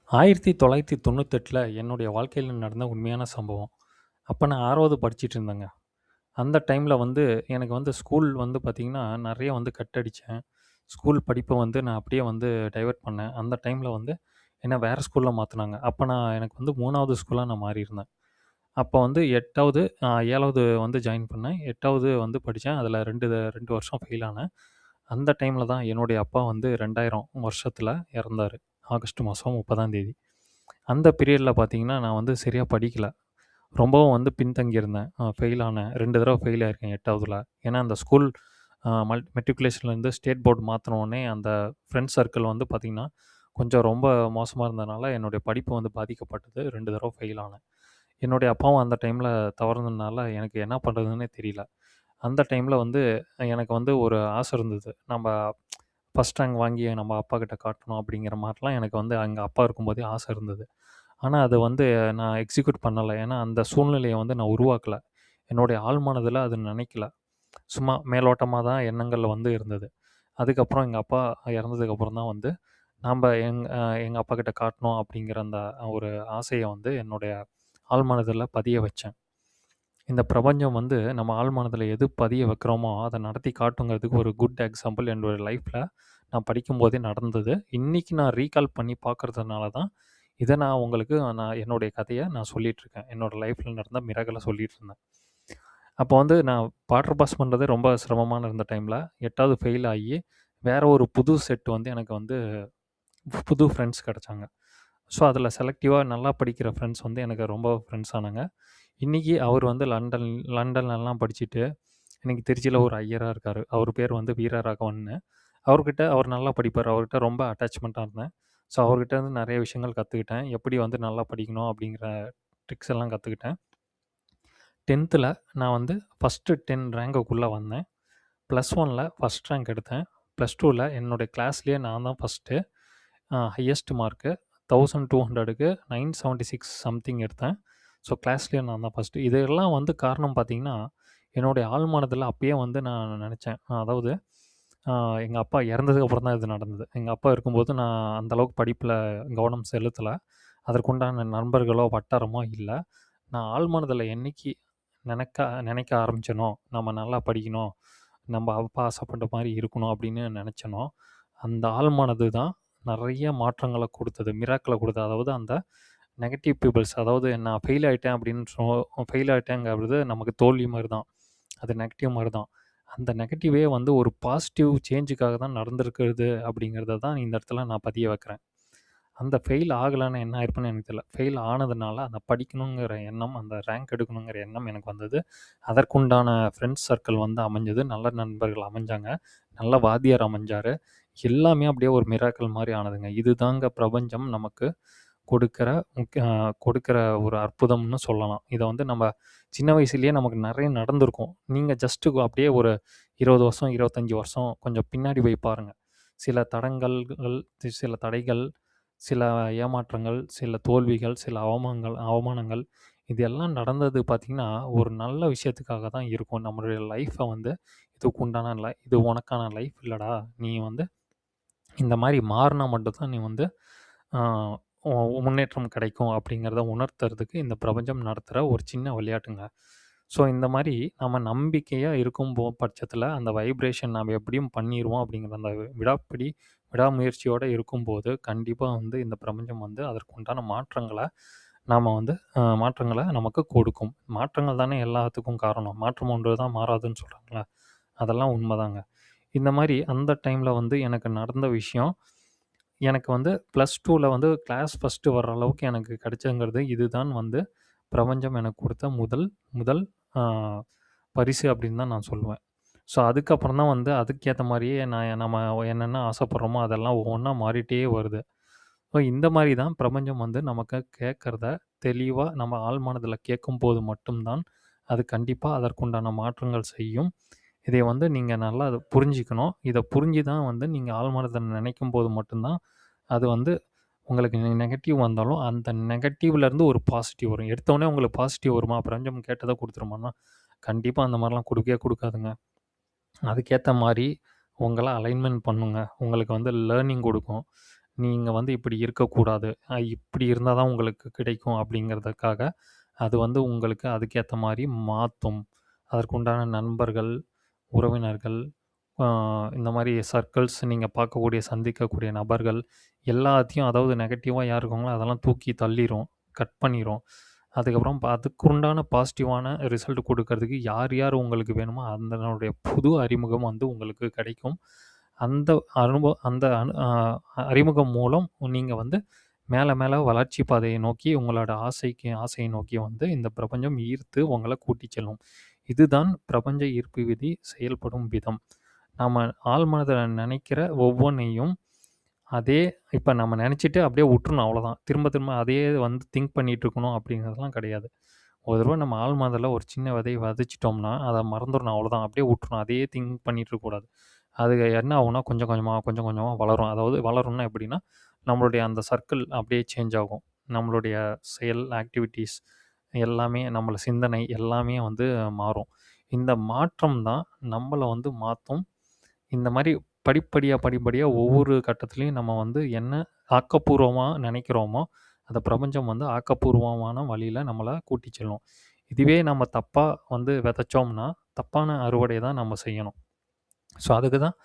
1998ல என்னுடைய வாழ்க்கையில நடந்த உண்மையான சம்பவம். அப்ப நான் 6வது படிச்சுட்டு இருந்தேங்க. அந்த டைம்ல வந்து எனக்கு வந்து ஸ்கூல் வந்து பார்த்தீங்கன்னா, நெறைய வந்து கட் அடிச்சேன். ஸ்கூல் படிப்ப வந்து நான் அப்படியே வந்து டைவர்ட் பண்ணேன். அந்த டைம்ல வந்து என்ன வேற ஸ்கூல்ல மாத்துனாங்க. அப்ப எனக்கு வந்து 3வது ஸ்கூலா நான் மாறியிருந்தேன். அப்ப வந்து 8வது 7வது வந்து ஜாயின் பண்ணேன். 8வது வந்து படிச்சேன். அதில 2 வருஷம் ஃபெயில் ஆனேன். அந்த டைம்ல தான் என்னுடைய அப்பா வந்து 2000 வருஷத்துல இறந்தாரு. ஆகஸ்ட் மாசம் 30ஆம் தேதி. அந்த பீரியட்ல பார்த்தீங்கன்னா, நான் வந்து சரியா படிக்கல. ரொம்பவும் வந்து பின்தங்கியிருந்தேன். ஃபெயில் ஆனேன். 2 தடவ ஃபெயில் ஆயிருக்கேன் 8வதுல. ஏன்னா, அந்த ஸ்கூல் மெட்ரிகுலேஷன்லேருந்து ஸ்டேட் போர்ட் மாத்துன உடனே அந்த ஃப்ரெண்ட்ஸ் சர்க்கிள் வந்து பார்த்தீங்கன்னா, கொஞ்சம் ரொம்ப மோசமா இருந்ததுனால, என்னுடைய படிப்பு வந்து பாதிக்கப்பட்டது. 2 தடவ ஃபெயில் ஆனேன். என்னுடைய அப்பாவும் அந்த டைம்ல தவறுனதுனால, எனக்கு என்ன பண்றதுன்னே தெரியல. அந்த டைம்ல வந்து எனக்கு வந்து ஒரு ஆசை இருந்தது. நம்ப ஃபர்ஸ்ட் ரேங்க் வாங்கி நம்ம அப்பாகிட்ட காட்டணும் அப்படிங்கிற மாரிலாம் எனக்கு வந்து எங்க அப்பா இருக்கும்போதே ஆசை இருந்தது. ஆனா, அத வந்து நான் எக்ஸிக்யூட் பண்ணல. ஏன்னா, அந்த சூழ்நிலைய வந்து நான் உருவாக்கல. என்னுடைய ஆழ்மனதில அது நினைக்கல. சும்மா மேலோட்டமா தான் எண்ணங்கள்ல வந்து இருந்தது. அதுக்கப்புறம் எங்க அப்பா இறந்ததுக்கப்புறம் தான் வந்து, எங்க அப்பாகிட்ட காட்டணும் அப்படிங்கிற அந்த ஒரு ஆசைய வந்து என்னுடைய ஆழ்மனதில பதிய வச்சேன். இந்த பிரபஞ்சம் வந்து நம்ம ஆழ்மனதில எது பதிய வைக்கிறோமோ, அத நடத்தி காட்டுங்கிறதுக்கு ஒரு குட் எக்ஸாம்பிள் என்னோட லைஃப்ல நான் படிக்கும்போதே நடந்தது. இன்னைக்கு நான் ரீகால் பண்ணி பார்க்கறதுனால தான், இத நான் உங்களுக்கு என்னுடைய கதைய நான் சொல்லிட்டுருக்கேன். என்னோட லைஃப்ல நடந்த மிராக்கிள சொல்லிட்டுருந்தேன். அப்போ வந்து நான் குவார்டர் பாஸ் பண்றதே ரொம்ப சிரமமான இருந்த டைம்ல, 8வது ஃபெயில் ஆகி, வேற ஒரு புது செட் வந்து எனக்கு வந்து புது ஃப்ரெண்ட்ஸ் கிடைச்சாங்க. ஸோ, அதில செலக்டிவா நல்லா படிக்கிற ஃப்ரெண்ட்ஸ் வந்து எனக்கு ரொம்ப ஃப்ரெண்ட்ஸ் ஆனாங்க. இன்னைக்கு அவர் வந்து லண்டன்லலாம் படிச்சுட்டு, இன்னைக்கு திருச்சியில ஒரு ஐயரா இருக்காரு. அவர் பேர் வந்து வீரராகவன்னு. அவர் நல்லா படிப்பாரு. அவர்கிட்ட ரொம்ப அட்டாச்மெண்ட்டா இருந்தேன். ஸோ, அவர்கிட்ட இருந்து நெறைய விஷயங்கள் கத்துக்கிட்டேன். எப்படி வந்து நல்லா படிக்கணும் அப்படிங்கிற ட்ரிக்ஸ் எல்லாம் கத்துக்கிட்டேன். 10ல நான் வந்து ஃபர்ஸ்ட்டு 10 ரேங்க்குக்குள்ள வந்தேன். +1ல ஃபர்ஸ்ட் ரேங்க் எடுத்தேன். +2ல என்னுடைய கிளாஸ்லயே நான் தான் ஃபர்ஸ்ட்டு. ஹையஸ்ட் மார்க்கு 1200க்கு 976 சம்திங் எடுத்தேன். ஸோ, கிளாஸ்லயே நான் தான் ஃபர்ஸ்ட்டு. இதெல்லாம் வந்து காரணம் பார்த்தீங்கன்னா, என்னுடைய ஆழ்மனதில அப்பயே வந்து நான் நெனச்சேன். அதாவது அ எங்க அப்பா இறந்ததுக்கு அப்புறம் தான் இது நடந்தது. எங்க அப்பா இருக்கும்போது நான் அந்த அளவுக்கு படிப்புல கவனம் செலுத்தல. அதற்குண்டான நண்பர்களோ, வட்டாரமோ இல்ல. நான் ஆழ்மனதில என்னைக்கு நெனைக்க ஆரம்பிச்சேனோ, நம்ம நல்லா படிக்கணும், நம்ம அப்பா ஆசைப்பட்ட மாரி இருக்கணும் அப்படின்னு நெனச்சேனோ, அந்த ஆழ்மனது தான் நெறைய மாற்றங்கள குடுத்தது. மிராக்கிள குடுத்தது. அதாவது அந்த நெகட்டிவ் பீப்பிள்ஸ் அதாவது நான் ஃபெயில் ஆயிட்டேன் அப்படின்னு ஃபெயில் ஆயிட்டேங்கிறது நமக்கு தோல்வி மாரி தான். அது நெகட்டிவ் மாரி தான். அந்த நெகட்டிவே வந்து ஒரு பாசிட்டிவ் சேஞ்சுக்காக தான் நடந்திருக்கிறது அப்படிங்கிறத தான் இந்த இடத்துல நான் பதிய வைக்கிறேன். அந்த ஃபெயில் ஆகலன்னா என்ன ஆயிருக்கும்னு எனக்கு தெரியல. ஃபெயில் ஆனதுனால அந்த படிக்கணுங்கிற எண்ணம், அந்த ரேங்க் எடுக்கணுங்கிற எண்ணம் எனக்கு வந்தது. அதற்குண்டான ஃப்ரெண்ட்ஸ் சர்க்கிள் வந்து அமைஞ்சது. நல்ல நண்பர்கள் அமைஞ்சாங்க. நல்ல வாத்தியார் அமைஞ்சாரு. எல்லாமே அப்படியே ஒரு மிராக்கிள் மாரி ஆனதுங்க. இதுதாங்க பிரபஞ்சம் நமக்கு கொடுக்கிற கொடுக்கிற ஒரு அற்புதம்னு சொல்லலாம். இத வந்து நம்ம சின்ன வயசுலயே நமக்கு நெறைய நடந்திருக்கும். நீங்க ஜஸ்ட் அப்படியே ஒரு 20 வருஷம், 25 வருஷம் கொஞ்சம் பின்னாடி போய் பாருங்க. சில தடங்கல்கள், சில தடைகள், சில ஏமாற்றங்கள், சில தோல்விகள், சில அவமானங்கள் இது எல்லாம் நடந்தது பார்த்தீங்கன்னா, ஒரு நல்ல விஷயத்துக்காக தான் இருக்கும். நம்மளுடைய லைஃப்ப வந்து இது உனக்கான லைஃப் இல்லடா! நீ வந்து இந்த மாரி மாறுனா மட்டும் தான் நீ வந்து ஆ முன்னேற்றம் கிடைக்கும் அப்படிங்கிறத உணர்த்துறதுக்கு இந்த பிரபஞ்சம் நடத்துகிற ஒரு சின்ன விளையாட்டுங்க. ஸோ இந்த மாரி நம்ம நம்பிக்கையா இருக்கும் பட்சத்தில அந்த வைப்ரேஷன் நம்ம எப்படியும் பண்ணிருவோம் அப்படிங்கிற அந்த விடாமுயற்சியோட இருக்கும்போது, கண்டிப்பா வந்து இந்த பிரபஞ்சம் வந்து அதற்குண்டான மாற்றங்கள நமக்கு கொடுக்கும். மாற்றங்கள் தானே எல்லாத்துக்கும் காரணம். மாற்றம் ஒன்று தான் மாறாதுன்னு சொல்றாங்கல்ல. அதெல்லாம் உண்மதாங்க. இந்த மாரி அந்த டைம்ல வந்து எனக்கு நடந்த விஷயம், எனக்கு வந்து +2ல வந்து கிளாஸ் ஃபர்ஸ்ட்டு வர்ற அளவுக்கு எனக்கு கிடைச்சதுங்கிறது, இதுதான் வந்து பிரபஞ்சம் எனக்கு குடுத்த முதல் முதல் அ பரிசு அப்படின்னு தான் நான் சொல்லுவேன். ஸோ, அதுக்கப்புறம் தான் வந்து அதுக்கேத்த மாரியே நம்ம என்னென்ன ஆசைப்படுறோமோ, அதெல்லாம் ஒவ்வொன்னா மாறிட்டே வருது. ஸோ, இந்த மாரி தான் பிரபஞ்சம் வந்து நமக்கு கேட்கறத தெளிவா நம்ம ஆழ்மனதில கேட்கும்போது மட்டும் தான், அது கண்டிப்பா அதற்குண்டான மாற்றங்கள் செய்யும். இதை வந்து நீங்க நல்லா அத புரிஞ்சுக்கணும். இத புரிஞ்சு தான் வந்து நீங்க ஆழ்மனதில நினைக்கும்போது மட்டும் தான், அது வந்து உங்களுக்கு நெகட்டிவ் வந்தாலும், அந்த நெகட்டிவ்லேருந்து ஒரு பாசிட்டிவ் வரும். எடுத்தோனே உங்களுக்கு பாசிட்டிவ் வருமா? பிரபஞ்சம் கேட்டத குடுத்துருமான்னா, கண்டிப்பா அந்த மாரிலாம் குடுக்கவே குடுக்காதுங்க. அதுக்கேத்த மாரி உங்கள அலைன்மென்ட் பண்ணுங்க. உங்களுக்கு வந்து லேர்னிங் குடுக்கும். நீங்க வந்து இப்படி இருக்கக்கூடாது. இப்படி இருந்தா தான் உங்களுக்கு கிடைக்கும் அப்படிங்கிறதுக்காக, அது வந்து உங்களுக்கு அதுக்கேத்த மாரி மாத்தும். அதற்குண்டான நண்பர்கள், உறவினர்கள், ஆ இந்த மாரி சர்க்கிள்ஸ் நீங்க பார்க்கக்கூடிய, சந்திக்கக்கூடிய நபர்கள் எல்லாத்தையும் அதாவது நெகட்டிவா யார் இருக்காங்களோ அதெல்லாம் தூக்கி தள்ளிரும். கட் பண்ணிரும். அதுக்கப்புறம் அதுக்குண்டான பாசிட்டிவான ரிசல்ட் குடுக்கறதுக்கு யார் யார் உங்களுக்கு வேணுமோ அதனுடைய புது அறிமுகம் வந்து உங்களுக்கு கிடைக்கும். அந்த அந்த அறிமுகம் மூலம் நீங்க வந்து மேல மேல வளர்ச்சி பாதையை நோக்கி உங்களோட ஆசையை நோக்கி வந்து இந்த பிரபஞ்சம் ஈர்த்து உங்கள கூட்டிச் செல்லும். இதுதான் பிரபஞ்ச ஈர்ப்பு விதி செயல்படும் விதம். நாம ஆழ்மனதில நெனைக்கிற ஒவ்வொன்னையும் அதே இப்ப நம்ம நெனச்சுட்டு அப்படியே உட்டுறணும் அவ்வளோதான். திரும்ப திரும்ப அதையே வந்து திங்க் பண்ணிட்டு இருக்கணும் அப்படிங்கிறதெல்லாம் கிடையாது. ஒரு தடவ நம்ம ஆழ்மனதில ஒரு சின்ன விதைய விதைச்சிட்டோம்னா, அத மறந்துறணும் அவ்வளோதான். அப்படியே உட்டுறணும். அதையே திங்க் பண்ணிட்டு இருக்கக்கூடாது. அது என்ன ஆகும்னா கொஞ்சம் கொஞ்சமா வளரும். அதாவது வளரும்னா எப்படின்னா, நம்மளுடைய அந்த சர்க்கிள் அப்படியே சேஞ்ச் ஆகும். நம்மளுடைய செயல், ஆக்டிவிட்டீஸ் எல்லாமே நம்மள சிந்தனை எல்லாமே வந்து மாறும். இந்த மாற்றம் தான் நம்மள வந்து மாத்தும். இந்த மாரி படிப்படியா ஒவ்வொரு கட்டத்திலயும் நம்ம வந்து என்ன ஆக்கப்பூர்வமா நெனைக்கிறோமோ, அந்த பிரபஞ்சம் வந்து ஆக்கப்பூர்வமான வழியில நம்மள கூட்டிச் செல்லும். இதுவே நம்ம தப்பா வந்து விதைச்சோம்னா, தப்பான அறுவடை தான் நம்ம செய்யணும். ஸோ, அதுக்கு தான்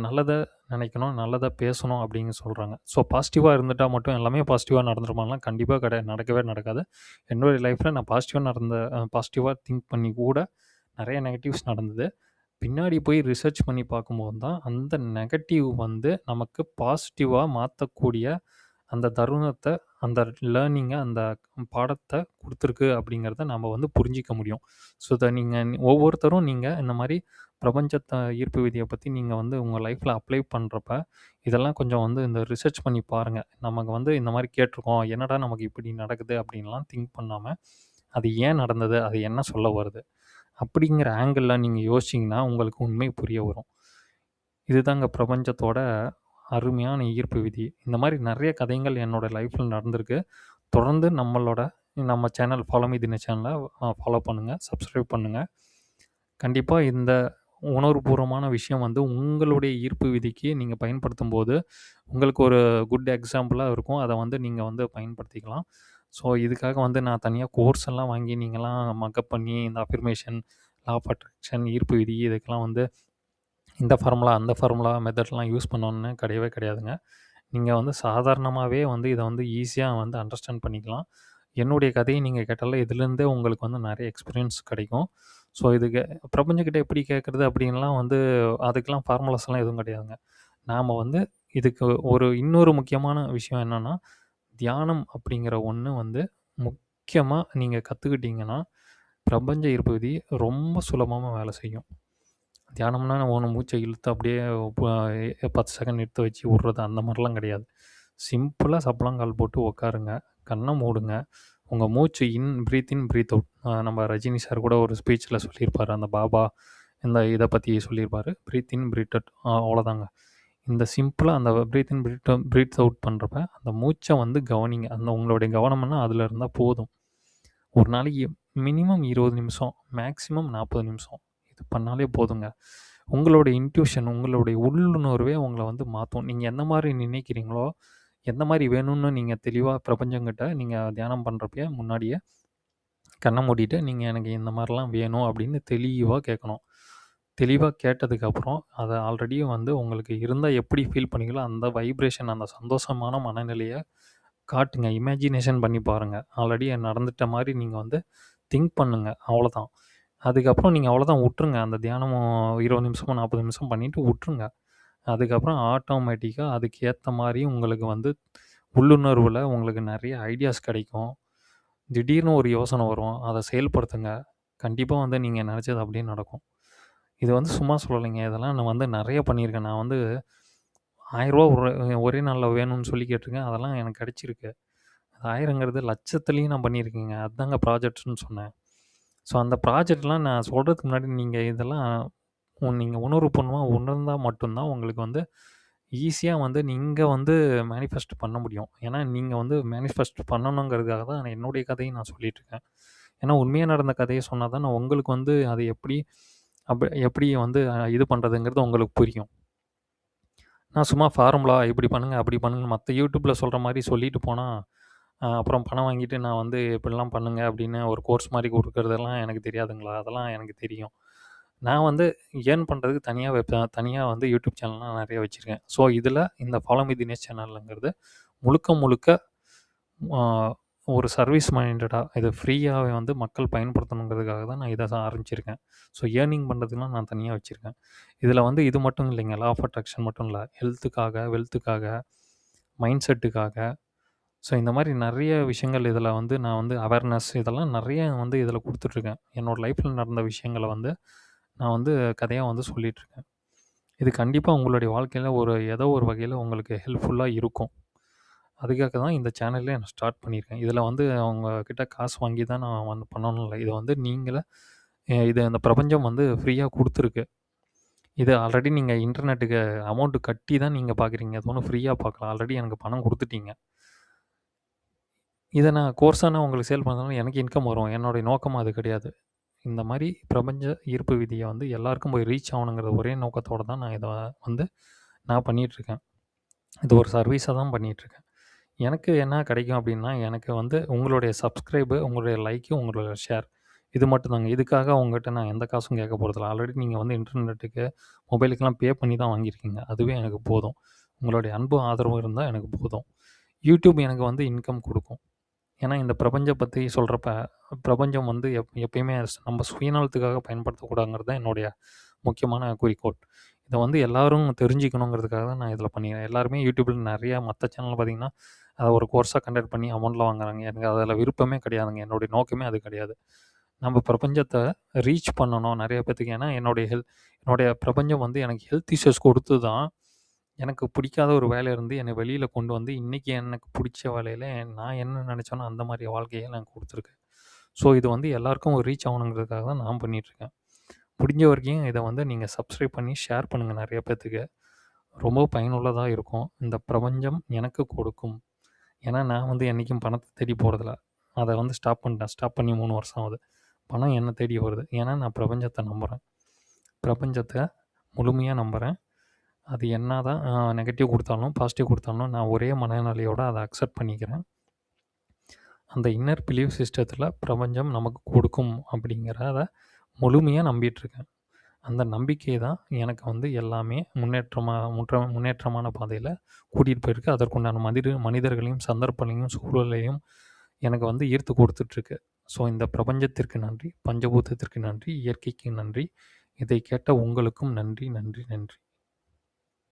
நல்லத நெனைக்கணும், நல்லதா பேசணும் அப்படின்னு சொல்றாங்க. ஸோ, பாசிட்டிவா இருந்துட்டா மட்டும் எல்லாமே பாசிட்டிவா நடந்துருமான்லாம் கண்டிப்பா நடக்கவே நடக்காது. என்னுடைய லைஃப்ல நான் பாசிட்டிவா திங்க் பண்ணி கூட நெறைய நெகட்டிவ்ஸ் நடந்தது. பின்னாடி போய் ரிசர்ச் பண்ணி பார்க்கும்போது தான், அந்த நெகட்டிவ் வந்து நமக்கு பாசிட்டிவா மாத்தக்கூடிய அந்த தருணத்த, அந்த லேர்னிங்க, அந்த பாடத்த குடுத்துருக்கு அப்படிங்கிறத நம்ம வந்து புரிஞ்சிக்க முடியும். ஸோ, இத ஒவ்வொருத்தரும் நீங்க இந்த மாரி பிரபஞ்சத்த ஈர்ப்பு விதிய பத்தி நீங்க வந்து உங்க லைஃப்ல அப்ளை பண்றப்ப, இதெல்லாம் கொஞ்சம் வந்து இந்த ரிசர்ச் பண்ணி பாருங்க. நமக்கு வந்து இந்த மாரி கேட்டுருக்கோம். என்னடா நமக்கு இப்படி நடக்குது அப்படின்லாம் திங்க் பண்ணாம, அது ஏன் நடந்தது? அது என்ன சொல்ல வருது? அப்படிங்கிற ஆங்கிள்ல நீங்க யோசிச்சீங்கன்னா, உங்களுக்கு உண்மை புரிய வரும். இதுதாங்க பிரபஞ்சத்தோட அருமையான ஈர்ப்பு விதி. இந்த மாரி நெறைய கதைகள் என்னோட லைஃப்ல நடந்திருக்கு. தொடர்ந்து நம்ம சேனல் ஃபாலோ மீ தின சேனல ஃபாலோ பண்ணுங்க. சப்ஸ்கிரைப் பண்ணுங்க. கண்டிப்பா இந்த உணர்வுபூர்வமான விஷயம் வந்து உங்களுடைய ஈர்ப்பு விதிக்கு நீங்க பயன்படுத்தும்போது, உங்களுக்கு ஒரு குட் எக்ஸாம்பிளா இருக்கும். அத வந்து நீங்க வந்து பயன்படுத்திக்கலாம். ஸோ, இதுக்காக வந்து நான் தனியா கோர்ஸ் எல்லாம் வாங்கி நீங்கலாம் மக்கப் பண்ணி இந்த அஃபர்மேஷன், லா ஆஃப் அட்ராக்ஷன், ஈர்ப்பு விதி இதுக்கெல்லாம் வந்து இந்த ஃபார்முலா, அந்த ஃபார்முலா மெத்தட்லாம் யூஸ் பண்ணணும்னு கிடையவே கிடையாதுங்க. நீங்க வந்து சாதாரணமாவே வந்து இத வந்து ஈஸியா வந்து அண்டர்ஸ்டாண்ட் பண்ணிக்கலாம். என்னுடைய கதைய நீங்க கேட்டாலே இதிலேருந்தே உங்களுக்கு வந்து நெறைய எக்ஸ்பீரியன்ஸ் கிடைக்கும். ஸோ, இதுக்கு பிரபஞ்சக்கிட்ட எப்படி கேட்கறது அப்படின்லாம் வந்து அதுக்கெல்லாம் ஃபார்முலாஸ்லாம் எதுவும் கிடையாதுங்க. நாம வந்து இதுக்கு இன்னொரு முக்கியமான விஷயம் என்னன்னா, தியானம் அப்படிங்கிற ஒண்ணு வந்து முக்கியமா நீங்க கத்துக்கிட்டீங்கன்னா, பிரபஞ்ச ஈர்ப்பு விதி ரொம்ப சுலபமா வேலை செய்யும். தியானம்னா ஒண்ணு மூச்ச இழுத்து அப்படியே ப 10 செகண்ட் எடுத்து வச்சு விடுறது அந்த மாரிலாம் கிடையாது. சிம்பிளா சப்பளங்கால் போட்டு உட்காருங்க. கண்ண மூடுங்க. உங்க மூச்சு பிரீத் இன், பிரீத் அவுட். நம்ம ரஜினி சார் கூட ஒரு ஸ்பீச்ல சொல்லியிருப்பாரு. அந்த பாபா இத பத்தி சொல்லியிருப்பாரு. பிரீத் இன், பிரீத் அவுட் அவ்வளோதாங்க. இந்த சிம்பிளா அந்த பிரீத் இன், பிரீத் அவுட் பண்றப்ப அந்த மூச்ச வந்து கவனிங்க. அந்த உங்களுடைய கவனம்னா அதுல இருந்தா போதும். ஒரு நாளைக்கு மினிமம் 20 நிமிஷம், மேக்ஸிமம் 40 நிமிஷம். இது பண்ணாலே போதுங்க. உங்களோட இன்ட்யூஷன், உங்களுடைய உள்ளுணர்வே உங்கள வந்து மாத்தும். நீங்க எந்த மாரி நினைக்கிறீங்களோ, எந்த மாரி வேணும்னு நீங்க தெளிவா பிரபஞ்சங்கிட்ட நீங்க தியானம் பண்றப்பயே முன்னாடியே கண்ண மூடிட்டு, நீங்க எனக்கு இந்த மாரிலாம் வேணும் அப்படின்னு தெளிவா கேட்கணும். தெளிவா கேட்டதுக்கப்புறம், அத ஆல்ரெடி வந்து உங்களுக்கு இருந்தா எப்படி ஃபீல் பண்ணீங்களோ, அந்த வைப்ரேஷன் அந்த சந்தோஷமான மனநிலைய காட்டுங்க. இமேஜினேஷன் பண்ணி பாருங்க. ஆல்ரெடி நடந்துட்ட மாரி நீங்க வந்து திங்க் பண்ணுங்க. அவ்வளோதான். அதுக்கப்புறம் நீங்க அவ்வளோதான் உட்டுருங்க. அந்த தியானமும் 20 நிமிஷமோ, 40 நிமிஷம் பண்ணிட்டு உட்டுருங்க. அதுக்கப்புறம் ஆட்டோமேட்டிக்கா அதுக்கு ஏத்த மாரி உங்களுக்கு வந்து உள்ளுணர்வுல உங்களுக்கு நெறைய ஐடியாஸ் கிடைக்கும். திடீர்னு ஒரு யோசனை வரும். அத செயல்படுத்துங்க. கண்டிப்பா வந்து நீங்க நெனச்சது அப்படியே நடக்கும். இது வந்து சும்மா சொல்லலைங்க. இதெல்லாம் நான் வந்து நெறைய பண்ணியிருக்கேன். நான் வந்து ரூ. 1000 ஒரே நாள்ல வேணும்னு சொல்லி கேட்டுருக்கேன். அதெல்லாம் எனக்கு கிடைச்சிருக்கு. 1000ங்கிறது லட்சத்துலயும் நான் பண்ணியிருக்கேங்க. அதாங்க ப்ராஜெக்ட்ஸ்ன்னு சொன்னேன். ஸோ, அந்த ப்ராஜெக்ட்லாம் நான் சொல்றதுக்கு முன்னாடி நீங்க இதெல்லாம் நீங்க உணர்வுபூர்வமா உணர்ந்தா மட்டும் தான் உங்களுக்கு வந்து ஈஸியா வந்து நீங்க வந்து மேனிஃபெஸ்ட் பண்ண முடியும். ஏன்னா, நீங்க வந்து மேனிஃபெஸ்ட் பண்ணணுங்கிறதுக்காக தான் என்னுடைய கதையும் நான் சொல்லிட்டுருக்கேன். ஏன்னா, உண்மையா நடந்த கதைய சொன்னா தானே உங்களுக்கு வந்து அது எப்படி எப்படி வந்து இது பண்றதுங்கிறது உங்களுக்கு புரியும். நான் சும்மா ஃபார்முலா இப்படி பண்ணுங்க, அப்படி பண்ணுங்க மத்த யூடியூப்ல சொல்ற மாரி சொல்லிட்டு போனா, அப்புறம் பணம் வாங்கிட்டு நான் வந்து இப்படிலாம் பண்ணுங்க அப்படின்னு ஒரு கோர்ஸ் மாரி குடுக்குறதெல்லாம் எனக்கு தெரியாதுங்களா? அதெல்லாம் எனக்கு தெரியும். நான் வந்து ஏர்ன் பண்றதுக்கு தனியா வந்து யூடியூப் சேனல்லாம் நெறைய வச்சிருக்கேன். ஸோ, இதில இந்த ஃபாலோ மீ தினேஷ் சேனலுங்கிறது முழுக்க முழுக்க ஆ ஒரு சர்வீஸ் மைண்டடா இது ஃப்ரீயாவே வந்து மக்கள் பயன்படுத்தணுங்கிறதுக்காக தான் நான் இத ஆரம்பிச்சிருக்கேன். ஸோ, ஏர்னிங் பண்ணுறதுக்குலாம் நான் தனியா வச்சிருக்கேன். இதில வந்து இது மட்டும் இல்லைங்க. லா ஆஃப் அட்ராக்ஷன் மட்டும் இல்ல. ஹெல்த்துக்காக, வெல்த்துக்காக, மைண்ட் செட்டுக்காக ஸோ, இந்த மாரி நெறைய விஷயங்கள் இதில வந்து நான் வந்து அவேர்னஸ் இதெல்லாம் நெறைய வந்து இதில குடுத்துட்ருக்கேன். என்னோட லைஃப்ல நடந்த விஷயங்கள வந்து நான் வந்து கதையா வந்து சொல்லிட்டுருக்கேன். இது கண்டிப்பா உங்களுடைய வாழ்க்கையில ஏதோ ஒரு வகையில உங்களுக்கு ஹெல்ப்ஃபுல்லா இருக்கும். அதுக்காக தான் இந்த சேனலே நான் ஸ்டார்ட் பண்ணியிருக்கேன். இதில வந்து அவங்க கிட்ட காசு வாங்கி தான் நான் வந்து பண்ணணும்னு இல்ல. இத வந்து நீங்களே இது அந்த பிரபஞ்சம் வந்து ஃப்ரீயா குடுத்துருக்கு. இது ஆல்ரெடி நீங்க இன்டர்நெட்டுக்கு அமௌண்ட் கட்டி தான் நீங்க பார்க்குறீங்க. அது ஒண்ணும் ஃப்ரீயா பார்க்கல. ஆல்ரெடி எனக்கு பணம் குடுத்துட்டீங்க. இத நான் கோர்ஸா நான் உங்களுக்கு சேல் பண்ணதுனால எனக்கு இன்கம் வரும். என்னுடைய நோக்கம் அது கிடையாது. இந்த மாரி பிரபஞ்ச ஈர்ப்பு விதிய வந்து எல்லாருக்கும் போய் ரீச் ஆவணுங்கிற ஒரே நோக்கத்தோட தான் நான் இத வந்து நான் பண்ணிட்டுருக்கேன். இது ஒரு சர்வீஸா தான் பண்ணிட்டுருக்கேன். எனக்கு என்ன கிடைக்கும் அப்டின்னா, எனக்கு வந்து உங்களுடைய சப்ஸ்கிரைபு, உங்களுடைய லைக்கு, உங்களுடைய ஷேர். இது மட்டும் தாங்க. இதுக்காக உங்ககிட்ட நான் எந்த காசும் கேட்க போறதில்ல. ஆல்ரெடி நீங்க வந்து இன்டர்நெட்டுக்கு, மொபைலுக்கெல்லாம் பே பண்ணி தான் வாங்கியிருக்கீங்க. அதுவே எனக்கு போதும். உங்களுடைய அன்பும், ஆதரவும் இருந்தா எனக்கு போதும். YouTube எனக்கு வந்து இன்கம் குடுக்கும். ஏன்னா, இந்த பிரபஞ்சம் பத்தி சொல்றப்ப, பிரபஞ்சம் வந்து எப்பயுமே நம்ம சுயநலத்துக்காக பயன்படுத்தக்கூடாதுங்கிறது தான் என்னுடைய முக்கியமான குறிக்கோள். இத வந்து எல்லாரும் தெரிஞ்சுக்கணுங்கிறதுக்காக தான் நான் இதில பண்ணிக்கிறேன். எல்லாருமே YouTubeல நெறைய மத்த சேனல்ல பார்த்தீங்கன்னா, அத ஒரு கோர்ஸா கண்டக்ட் பண்ணி அமௌண்ட்லாம் வாங்குறாங்க. எனக்கு அதில விருப்பமே கிடையாதுங்க. என்னுடைய நோக்கமே அது கிடையாது. நம்ம பிரபஞ்சத்த ரீச் பண்ணணும் நெறைய பேத்துக்கு. ஏன்னா, என்னுடைய பிரபஞ்சம் வந்து எனக்கு ஹெல்த் இஷ்யூஸ் குடுத்து தான் எனக்கு பிடிக்காத ஒரு வேலை இருந்து என்னை வெளியில கொண்டு வந்து, இன்னைக்கு எனக்கு புடிச்ச வேலையில நான் என்ன நெனைச்சேனோ அந்த மாரி வாழ்க்கைய எனக்கு குடுத்துருக்கு. ஸோ இது வந்து எல்லாருக்கும் ஒரு ரீச் ஆகணுங்கிறதுக்காக தான் நான் பண்ணிட்டுருக்கேன். முடிஞ்ச வரைக்கும் இத வந்து நீங்க சப்ஸ்கிரைப் பண்ணி ஷேர் பண்ணுங்க நெறைய பேத்துக்கு. ரொம்ப பயனுள்ளதா இருக்கும். இந்த பிரபஞ்சம் எனக்கு கொடுக்கும். ஏன்னா நான் வந்து என்னைக்கும் பணத்த தேடி போறதில்ல. அத வந்து ஸ்டாப் பண்ணிட்டேன். ஸ்டாப் பண்ணி 3 வருஷம் ஆகுது. பணம் என்ன தேடி வருது. ஏன்னா நான் பிரபஞ்சத்த நம்புறேன். பிரபஞ்சத்த முழுமையா நம்புறேன். அது என்னதான் நெகட்டிவ் குடுத்தாலும், பாசிட்டிவ் குடுத்தாலும் நான் ஒரே மனநிலையோட அத அக்செப்ட் பண்ணிக்கிறேன். அந்த இன்னர் பிலீவ் சிஸ்டத்தில பிரபஞ்சம் நமக்கு கொடுக்கும் அப்படிங்கிறத முழுமையா நம்பிட்டுருக்கேன். அந்த நம்பிக்கை தான் எனக்கு வந்து எல்லாமே முன்னேற்றமான பாதையில கூட்டிட்டு போயிருக்கு. அதற்குண்டான மனிதர்களையும், சந்தர்ப்பங்களையும், சூழலையும் எனக்கு வந்து ஈர்த்து குடுத்துட்டுருக்கு. ஸோ இந்த பிரபஞ்சத்திற்கு நன்றி, பஞ்சபூதத்திற்கு நன்றி, இயற்கைக்கு நன்றி. இதை கேட்ட உங்களுக்கும் நன்றி, நன்றி, நன்றி.